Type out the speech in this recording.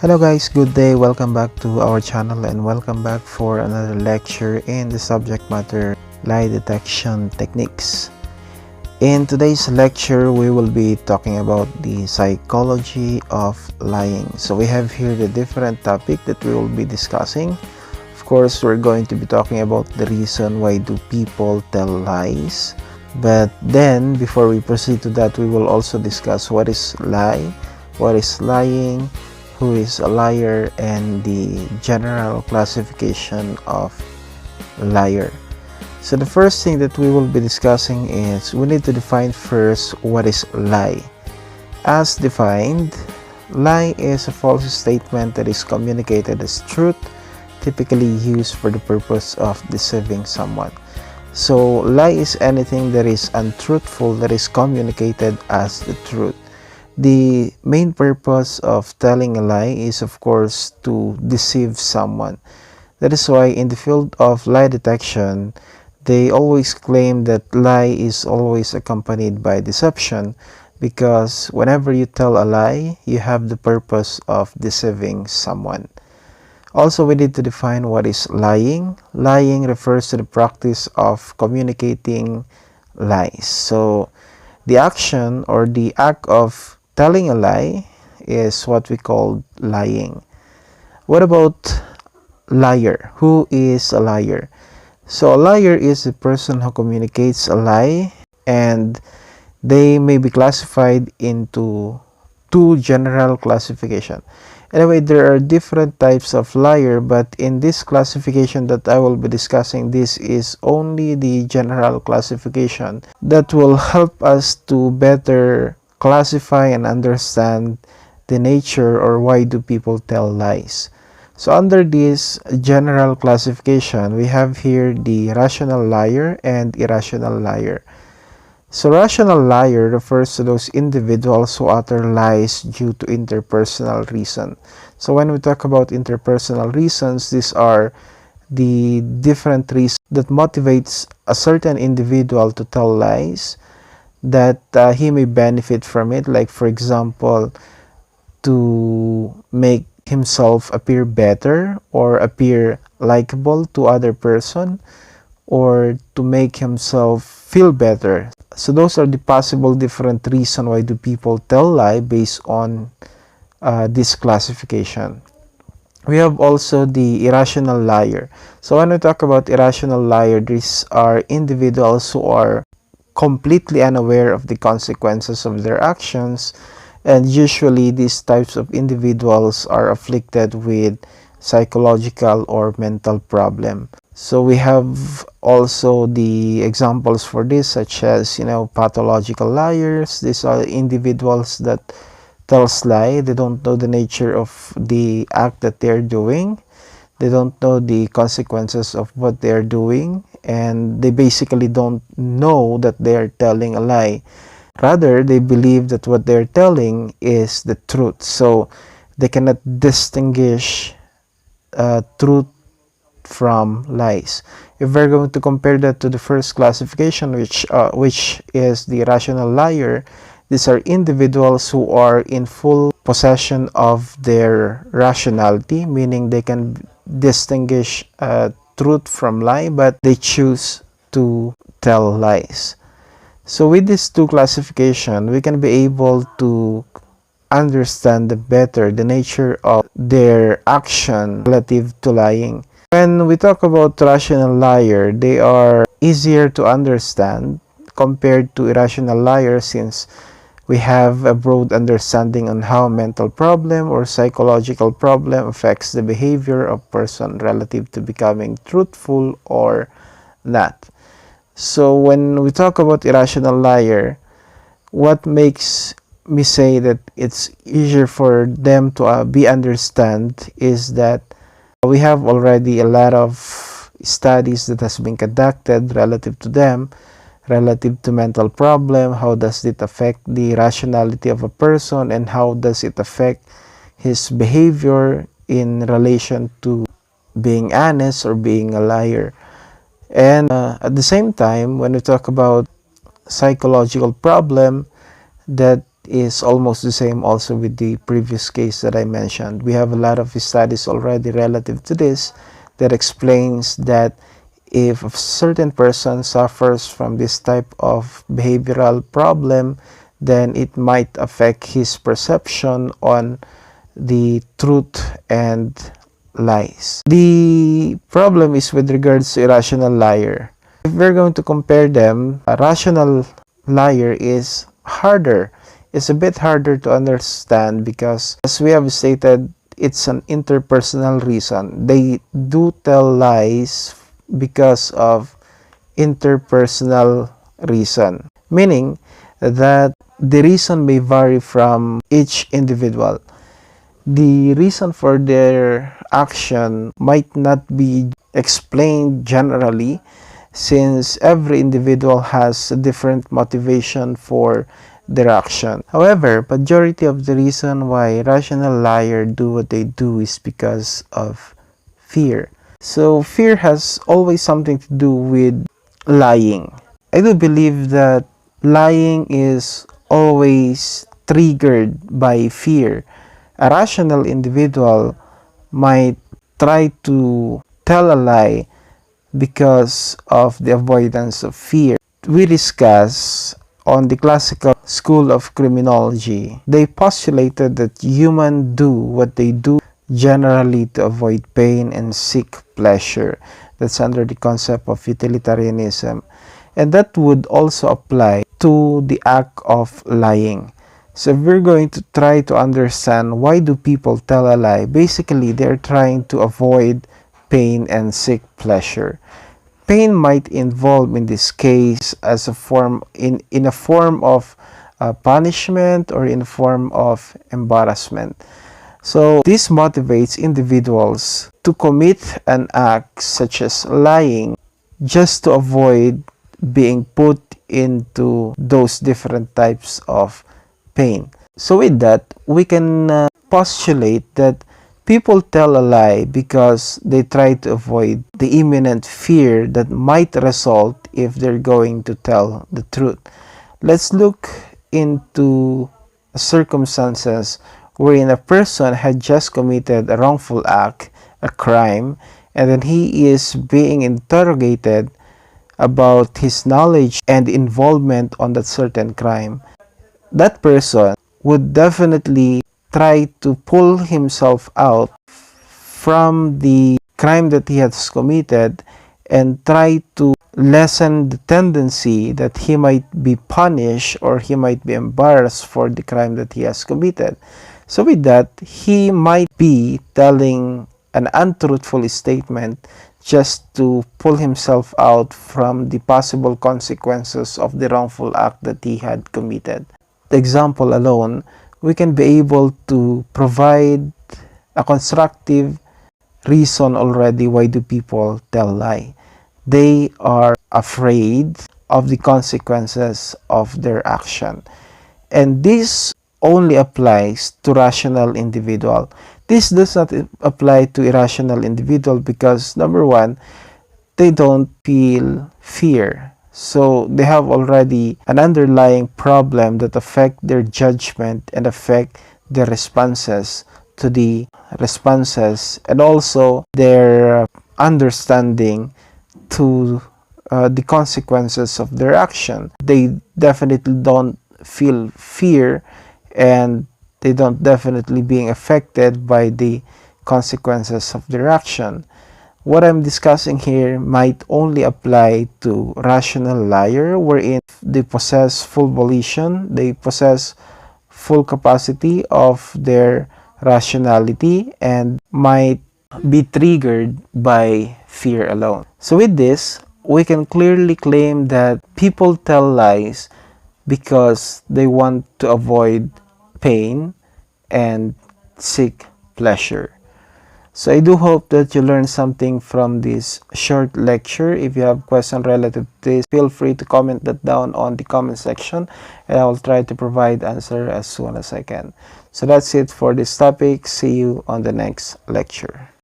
Hello guys, good day. Welcome back to our channel and welcome back for another lecture in the subject matter lie detection techniques. In today's lecture, we will be talking about the psychology of lying. So we have here the different topic that we will be discussing. Of course, we're going to be talking about the reason why do people tell lies. But then, before we proceed to that, we will also discuss what is lie, what is lying, who is a liar, and the general classification of liar. So the first thing that we will be discussing is we need to define first what is lie. As defined, lie is a false statement that is communicated as truth, typically used for the purpose of deceiving someone. So lie is anything that is untruthful that is communicated as the truth. The main purpose of telling a lie is, of course, to deceive someone. That is why in the field of lie detection, they always claim that lie is always accompanied by deception, because whenever you tell a lie, you have the purpose of deceiving someone. Also, we need to define what is lying. Lying refers to the practice of communicating lies. So the action or the act of telling a lie is what we call lying. What about liar? Who is a liar? So a liar is a person who communicates a lie, and they may be classified into two general classification. Anyway, there are different types of liar, but in this classification that I will be discussing, this is only the general classification that will help us to better classify and understand the nature or why do people tell lies. So under this general classification, we have here the rational liar and irrational liar. So rational liar refers to those individuals who utter lies due to interpersonal reason. So when we talk about interpersonal reasons, these are the different reasons that motivates a certain individual to tell lies that he may benefit from it. Like for example, to make himself appear better or appear likable to other person, or to make himself feel better. So those are the possible different reasons why do people tell lie based on this classification. We have also the irrational liar. So when we talk about irrational liar, these are individuals who are completely unaware of the consequences of their actions, and usually these types of individuals are afflicted with psychological or mental problem. So we have also the examples for this, such as pathological liars. These are individuals that tells lie. They don't know the nature of the act that they're doing. They don't know the consequences of what they're doing, and they basically don't know that they're telling a lie. Rather, they believe that what they're telling is the truth. So they cannot distinguish truth from lies. If we're going to compare that to the first classification, which is the rational liar, these are individuals who are in full possession of their rationality, meaning they can distinguish truth from lie, but they choose to tell lies. So with these two classifications, we can be able to understand better the nature of their action relative to lying. When we talk about rational liar, they are easier to understand compared to irrational liar, since we have a broad understanding on how mental problem or psychological problem affects the behavior of person relative to becoming truthful or not. So when we talk about irrational liar, what makes me say that it's easier for them to be understand is that we have already a lot of studies that has been conducted relative to them, relative to mental problem. How does it affect the rationality of a person, and how does it affect his behavior in relation to being honest or being a liar. And at the same time, when we talk about psychological problem that is almost the same also with the previous case that I mentioned. We have a lot of studies already relative to this that explains that if a certain person suffers from this type of behavioral problem, then it might affect his perception on the truth and lies. The problem is with regards to irrational liar. If we're going to compare them, a rational liar is harder. It's a bit harder to understand because, as we have stated, it's an interpersonal reason. They do tell lies because of interpersonal reason, meaning that the reason may vary from each individual. The reason for their action might not be explained generally, since every individual has a different motivation for their action. However, majority of the reason why rational liars do what they do is because of fear. So fear has always something to do with lying. I do believe that lying is always triggered by fear. A rational individual might try to tell a lie because of the avoidance of fear. We discuss on the classical school of criminology. They postulated that humans do what they do generally to avoid pain and seek pleasure. That's under the concept of utilitarianism. And that would also apply to the act of lying. So if we're going to try to understand why do people tell a lie, basically they're trying to avoid pain and seek pleasure. Pain might involve in this case as a form in a form of punishment or in a form of embarrassment. So this motivates individuals to commit an act such as lying just to avoid being put into those different types of pain. So with that, we can postulate that people tell a lie because they try to avoid the imminent fear that might result if they're going to tell the truth. Let's look into circumstances wherein a person had just committed a wrongful act, a crime, and then he is being interrogated about his knowledge and involvement on that certain crime. That person would definitely try to pull himself out from the crime that he has committed and try to lessen the tendency that he might be punished or he might be embarrassed for the crime that he has committed. So with that, he might be telling an untruthful statement just to pull himself out from the possible consequences of the wrongful act that he had committed. The example alone, we can be able to provide a constructive reason already why do people tell lie. They are afraid of the consequences of their action. And this only applies to rational individual. This does not apply to irrational individual because number one, they don't feel fear. So they have already an underlying problem that affect their judgment and affect their responses to the responses and also their understanding to the consequences of their action. They definitely don't feel fear and they don't definitely being affected by the consequences of their action. What I'm discussing here might only apply to rational liar wherein they possess full volition, they possess full capacity of their rationality and might be triggered by fear alone. So with this, we can clearly claim that people tell lies because they want to avoid pain and seek pleasure. So I do hope that you learned something from this short lecture. If you have questions relative to this, feel free to comment that down on the comment section and I will try to provide answer as soon as I can. So that's it for this topic. See you on the next lecture.